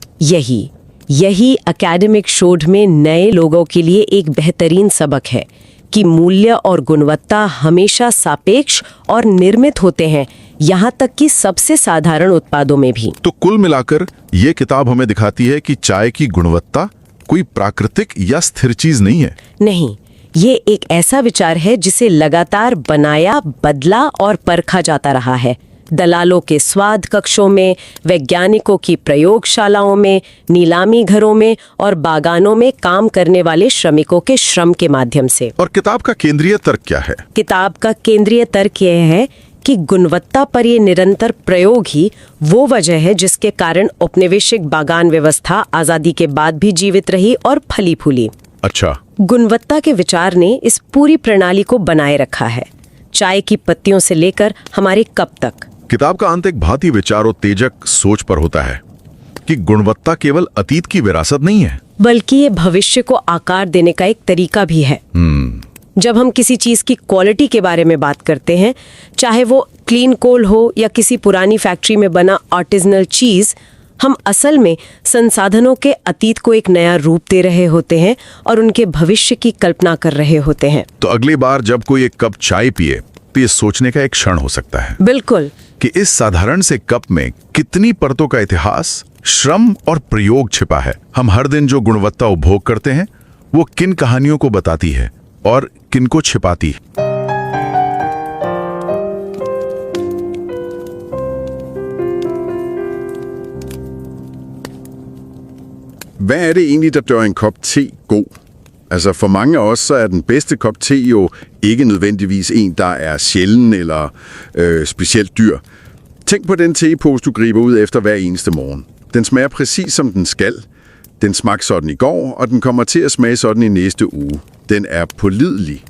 यही एकेडमिक शोध में नए लोगों के लिए एक बेहतरीन सबक है कि मूल्य और गुणवत्ता हमेशा सापेक्ष और निर्मित होते हैं, यहाँ तक कि सबसे साधारण उत्पादों में भी। तो कुल मिलाकर ये किताब हमें दिखाती है कि चाय की गुणवत्ता कोई प्राकृतिक या स्थिर चीज नहीं है। नहीं, ये एक ऐसा विचार है जिसे लगातार बनाया, बदला और परखा जाता रहा है। दलालों के स्वाद कक्षों में, वैज्ञानिकों की प्रयोगशालाओं में, नीलामी घरों में और बागानों में काम करने वाले श्रमिकों के श्रम के माध्यम से। और किताब का केंद्रीय तर्क क्या है? किताब का केंद्रीय तर्क यह है कि गुणवत्ता पर ये निरंतर प्रयोग ही वो वजह है जिसके कारण औपनिवेशिक बागान व्यवस्था आजादी के बाद भी जीवित रही और फली फूली। अच्छा। गुणवत्ता के विचार ने इस पूरी प्रणाली को बनाए रखा है, चाय की पत्तियों से लेकर हमारे कप तक। किताब का अंत एक भांति विचारोत्तेजक सोच पर होता है कि गुणवत्ता केवल अतीत की विरासत नहीं है, बल्कि ये भविष्य को आकार देने का एक तरीका भी है। जब हम किसी चीज़ की क्वालिटी के बारे में बात करते हैं, चाहे वो क्लीन कोल हो या किसी पुरानी फैक्ट्री में बना आर्टिजनल चीज़, हम असल में संसाधनों के अतीत को एक नया रूप दे रहे होते हैं और उनके भविष्य की कल्पना कर रहे होते हैं। तो अगली बार जब कोई एक कप चाय पिए तो ये सोचने का एक क्षण हो सकता है बिल्कुल कि इस साधारण से कप में कितनी परतों का इतिहास, श्रम और प्रयोग छिपा है। हम हर दिन जो गुणवत्ता उपभोग करते हैं वो किन कहानियों को बताती है और किन को छिपाती है। Hvad er det egentlig, der gør en kop te god? Altså for mange af os, så er den bedste kop te jo ikke nødvendigvis en, der er sjælden eller specielt dyr. Tænk på den tepose, du griber ud efter hver eneste morgen. Den smager præcis som den skal. Den smagte sådan i går, og den kommer til at smage sådan i næste uge. Den er pålidelig.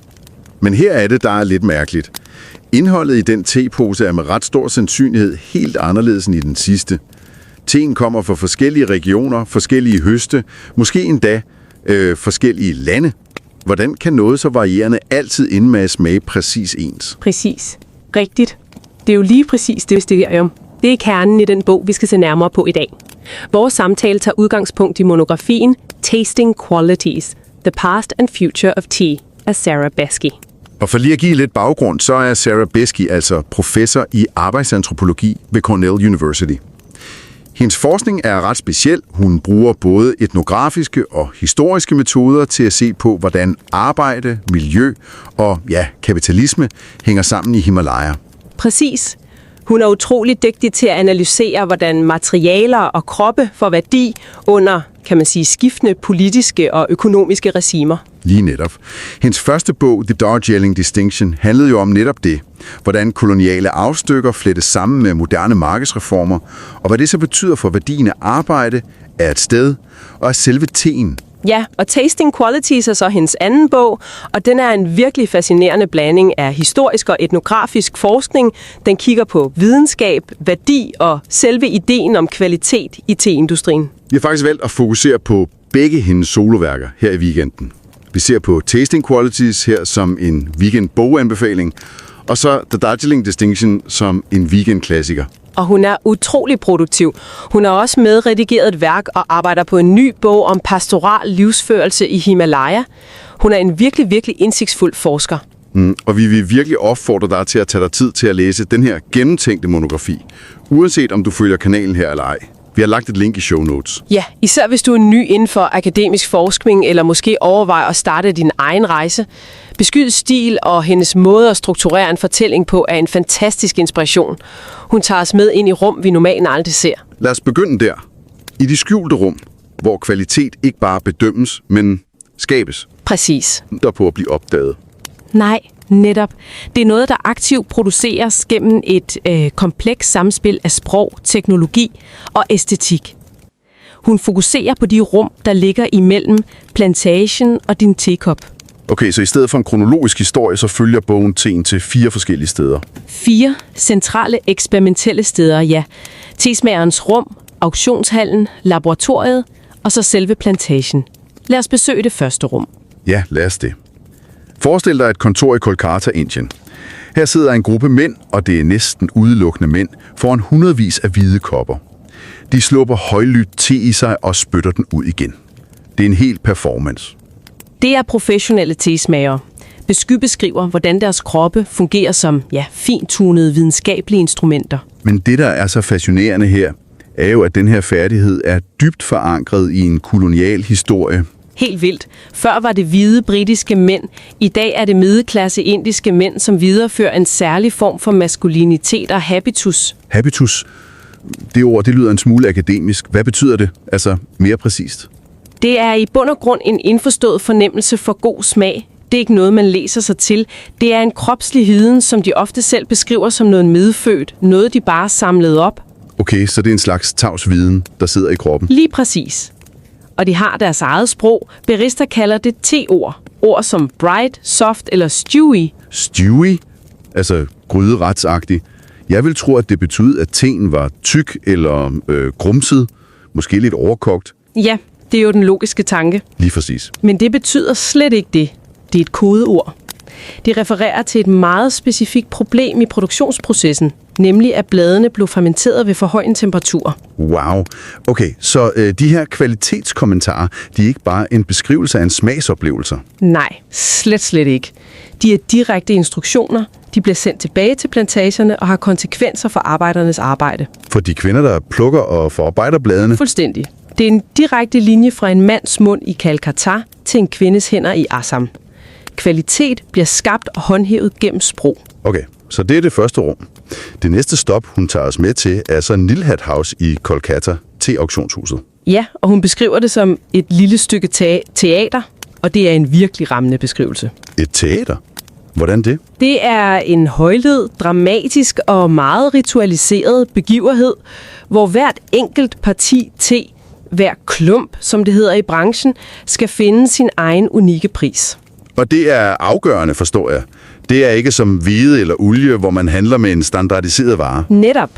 Men her er det, der er lidt mærkeligt. Indholdet i den tepose er med ret stor sandsynlighed helt anderledes end i den sidste. Teen kommer fra forskellige regioner, forskellige høste, måske endda forskellige lande. Hvordan kan noget så varierende altid ende med at smage præcis ens? Præcis. Rigtigt. Det er jo lige præcis det mysterium. Det er kernen i den bog, vi skal se nærmere på i dag. Vores samtale tager udgangspunkt i monografien Tasting Qualities, The Past and Future of Tea af Sarah Besky. Og for lige at give lidt baggrund, så er Sarah Besky altså professor i arbejdsantropologi ved Cornell University. Hendes forskning er ret speciel. Hun bruger både etnografiske og historiske metoder til at se på, hvordan arbejde, miljø og kapitalisme hænger sammen i Himalaya. Præcis. Hun er utrolig dygtig til at analysere, hvordan materialer og kroppe får værdi under, kan man sige, skiftende politiske og økonomiske regimer. Lige netop. Hendes første bog, The Darjeeling Distinction, handlede jo om netop det. Hvordan koloniale afstykker flettes sammen med moderne markedsreformer, og hvad det så betyder for værdien af arbejde, af et sted og af selve teen. Ja, og Tasting Qualities er så hendes anden bog, og den er en virkelig fascinerende blanding af historisk og etnografisk forskning. Den kigger på videnskab, værdi og selve ideen om kvalitet i teindustrien. Vi har faktisk valgt at fokusere på begge hendes soloværker her i weekenden. Vi ser på Tasting Qualities her som en weekend-boganbefaling, og så The Darjeeling Distinction som en weekend-klassiker. Og hun er utrolig produktiv. Hun har også medredigeret et værk og arbejder på en ny bog om pastoral livsførelse i Himalaya. Hun er en virkelig, virkelig indsigtsfuld forsker. Og vi vil virkelig opfordre dig til at tage dig tid til at læse den her gennemtænkte monografi, uanset om du følger kanalen her eller ej. Vi har lagt et link i show notes. Ja, især hvis du er ny inden for akademisk forskning, eller måske overvejer at starte din egen rejse. Beskydets stil og hendes måde at strukturere en fortælling på er en fantastisk inspiration. Hun tager os med ind i rum, vi normalt aldrig ser. Lad os begynde der. I de skjulte rum, hvor kvalitet ikke bare bedømmes, men skabes. Præcis. Der på at blive opdaget. Nej, netop. Det er noget, der aktivt produceres gennem et komplekst samspil af sprog, teknologi og æstetik. Hun fokuserer på de rum, der ligger imellem plantagen og din tekop. Okay, så i stedet for en kronologisk historie, så følger bogen teen til 4 forskellige steder. 4 centrale eksperimentelle steder, ja. Tesmagerens rum, auktionshallen, laboratoriet og så selve plantagen. Lad os besøge det første rum. Ja, lad os det. Forestil dig et kontor i Kolkata, Indien. Her sidder en gruppe mænd, og det er næsten udelukkende mænd, foran hundredvis af hvide kopper. De slupper højlydt te i sig og spytter den ud igen. Det er en hel performance. Det er professionelle tesmagere. Besky beskriver, hvordan deres kroppe fungerer som fintunede videnskabelige instrumenter. Men det, der er så fascinerende her, er jo, at den her færdighed er dybt forankret i en kolonial historie. Helt vildt. Før var det hvide britiske mænd. I dag er det middelklasse indiske mænd, som viderefører en særlig form for maskulinitet og habitus. Habitus? Det ord, det lyder en smule akademisk. Hvad betyder det? Altså mere præcist. Det er i bund og grund en indforstået fornemmelse for god smag. Det er ikke noget, man læser sig til. Det er en kropslig viden, som de ofte selv beskriver som noget medfødt. Noget, de bare samlede op. Okay, så det er en slags tavs viden, der sidder i kroppen. Lige præcis. Og de har deres eget sprog. Barister kalder det te-ord. Ord som bright, soft eller stewy. Stewy? Altså gryderetsagtig. Jeg vil tro, at det betyder, at teen var tyk eller grumset. Måske lidt overkogt. Ja, det er jo den logiske tanke. Lige præcis. Men det betyder slet ikke det. Det er et kodeord. Det refererer til et meget specifikt problem i produktionsprocessen, nemlig at bladene blev fermenteret ved for høj en temperatur. Wow. Okay, så de her kvalitetskommentarer, de er ikke bare en beskrivelse af en smagsoplevelse? Nej, slet ikke. De er direkte instruktioner. De bliver sendt tilbage til plantagerne og har konsekvenser for arbejdernes arbejde. For de kvinder, der plukker og forarbejder bladene? Fuldstændig. Det er en direkte linje fra en mands mund i Calcutta til en kvindes hænder i Assam. Kvalitet bliver skabt og håndhævet gennem sprog. Okay, så det er det første rum. Det næste stop, hun tager os med til, er så Nilhat House i Kolkata til auktionshuset. Ja, og hun beskriver det som et lille stykke teater, og det er en virkelig rammende beskrivelse. Et teater? Hvordan det? Det er en højlyd, dramatisk og meget ritualiseret begivenhed, hvor hvert enkelt parti te, hver klump, som det hedder i branchen, skal finde sin egen unikke pris. Og det er afgørende, forstår jeg. Det er ikke som hvide eller olie, hvor man handler med en standardiseret vare. Netop.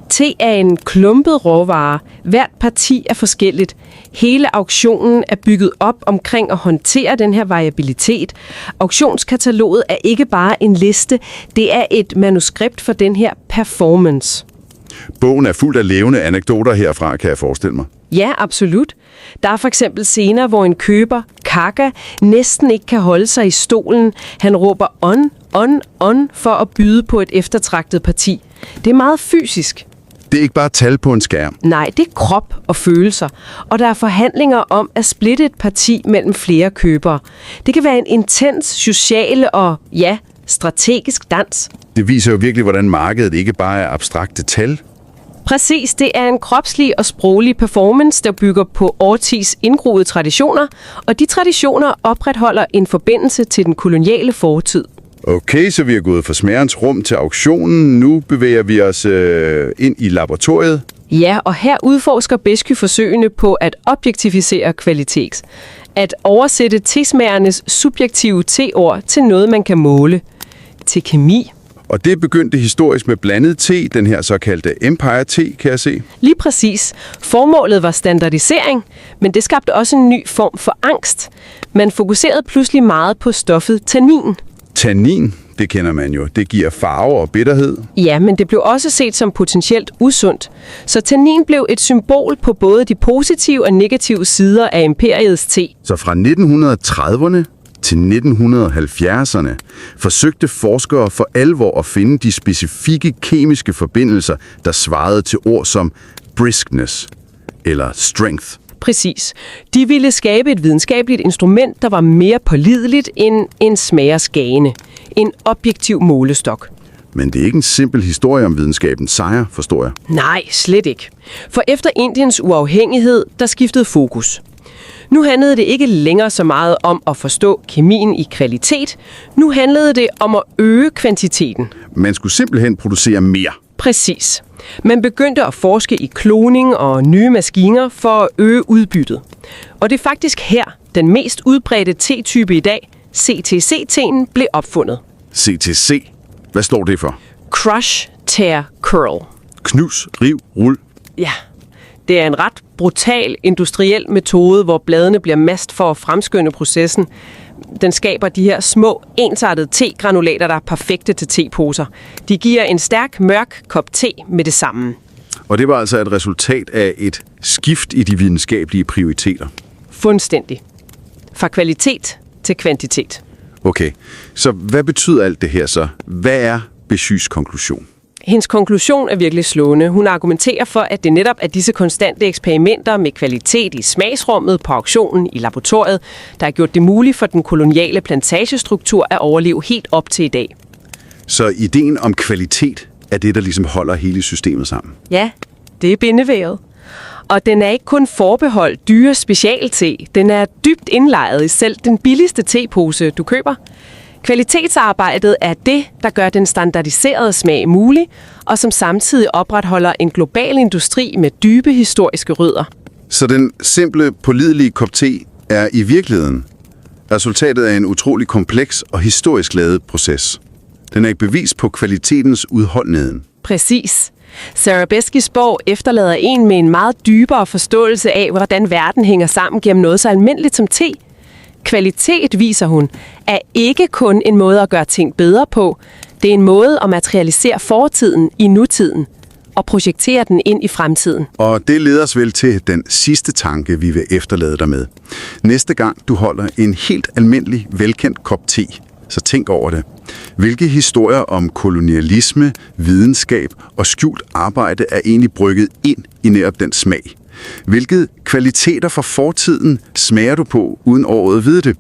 Te er en klumpet råvare. Hvert parti er forskelligt. Hele auktionen er bygget op omkring at håndtere den her variabilitet. Auktionskataloget er ikke bare en liste, det er et manuskript for den her performance. Bogen er fuld af levende anekdoter herfra, kan jeg forestille mig. Ja, absolut. Der er for eksempel scener, hvor en køber, Kaka, næsten ikke kan holde sig i stolen. Han råber on for at byde på et eftertragtet parti. Det er meget fysisk. Det er ikke bare tal på en skærm. Nej, det er krop og følelser. Og der er forhandlinger om at splitte et parti mellem flere købere. Det kan være en intens, social og, ja, strategisk dans. Det viser jo virkelig, hvordan markedet ikke bare er abstrakte tal. Præcis, det er en kropslig og sproglig performance, der bygger på årtis indgroede traditioner, og de traditioner opretholder en forbindelse til den koloniale fortid. Okay, så vi er gået fra smagerens rum til auktionen. Nu bevæger vi os ind i laboratoriet. Ja, og her udforsker Besky forsøgene på at objektificere kvalitet. At oversætte tesmagernes subjektive teord til noget, man kan måle. Til kemi. Og det begyndte historisk med blandet te, den her såkaldte Empire te, kan jeg se. Lige præcis. Formålet var standardisering, men det skabte også en ny form for angst. Man fokuserede pludselig meget på stoffet tannin. Tannin, det kender man jo. Det giver farve og bitterhed. Ja, men det blev også set som potentielt usundt. Så tannin blev et symbol på både de positive og negative sider af imperiets te. Så fra 1930'erne til 1970'erne forsøgte forskere for alvor at finde de specifikke kemiske forbindelser, der svarede til ord som briskness eller strength. Præcis. De ville skabe et videnskabeligt instrument, der var mere pålideligt end en smagerskane. En objektiv målestok. Men det er ikke en simpel historie om videnskabens sejr, forstår jeg. Nej, slet ikke. For efter Indiens uafhængighed, der skiftede fokus. Nu handlede det ikke længere så meget om at forstå kemien i kvalitet. Nu handlede det om at øge kvantiteten. Man skulle simpelthen producere mere. Præcis. Man begyndte at forske i kloning og nye maskiner for at øge udbyttet. Og det er faktisk her, den mest udbredte te-type i dag, CTC-teen, blev opfundet. CTC. Hvad står det for? Crush, tear, curl. Knus, riv, rul. Ja, det er en ret brutal industriel metode, hvor bladene bliver mast for at fremskynde processen. Den skaber de her små, ensartede te-granulater, der er perfekte til teposer. De giver en stærk, mørk kop te med det samme. Og det var altså et resultat af et skift i de videnskabelige prioriteter. Fuldstændig. Fra kvalitet til kvantitet. Okay, så hvad betyder alt det her så? Hvad er Beskys konklusion? Hendes konklusion er virkelig slående. Hun argumenterer for, at det netop er disse konstante eksperimenter med kvalitet i smagsrummet, på auktionen, i laboratoriet, der har gjort det muligt for den koloniale plantagestruktur at overleve helt op til i dag. Så ideen om kvalitet er det, der ligesom holder hele systemet sammen? Ja, det er bindeværet. Og den er ikke kun forbeholdt dyre specialte. Den er dybt indlejret i selv den billigste tepose, du køber. Kvalitetsarbejdet er det, der gør den standardiserede smag mulig, og som samtidig opretholder en global industri med dybe historiske rødder. Så den simple, pålidelige kop te er i virkeligheden resultatet af en utrolig kompleks og historisk ladet proces. Den er et bevis på kvalitetens udholdenheden. Præcis. Sarah Beskys bog efterlader en med en meget dybere forståelse af, hvordan verden hænger sammen gennem noget så almindeligt som te. Kvalitet, viser hun, er ikke kun en måde at gøre ting bedre på. Det er en måde at materialisere fortiden i nutiden og projektere den ind i fremtiden. Og det leder os vel til den sidste tanke, vi vil efterlade dig med. Næste gang du holder en helt almindelig, velkendt kop te, så tænk over det. Hvilke historier om kolonialisme, videnskab og skjult arbejde er egentlig brygget ind i netop den smag? Hvilke kvaliteter fra fortiden smager du på, uden overhovedet at vide det?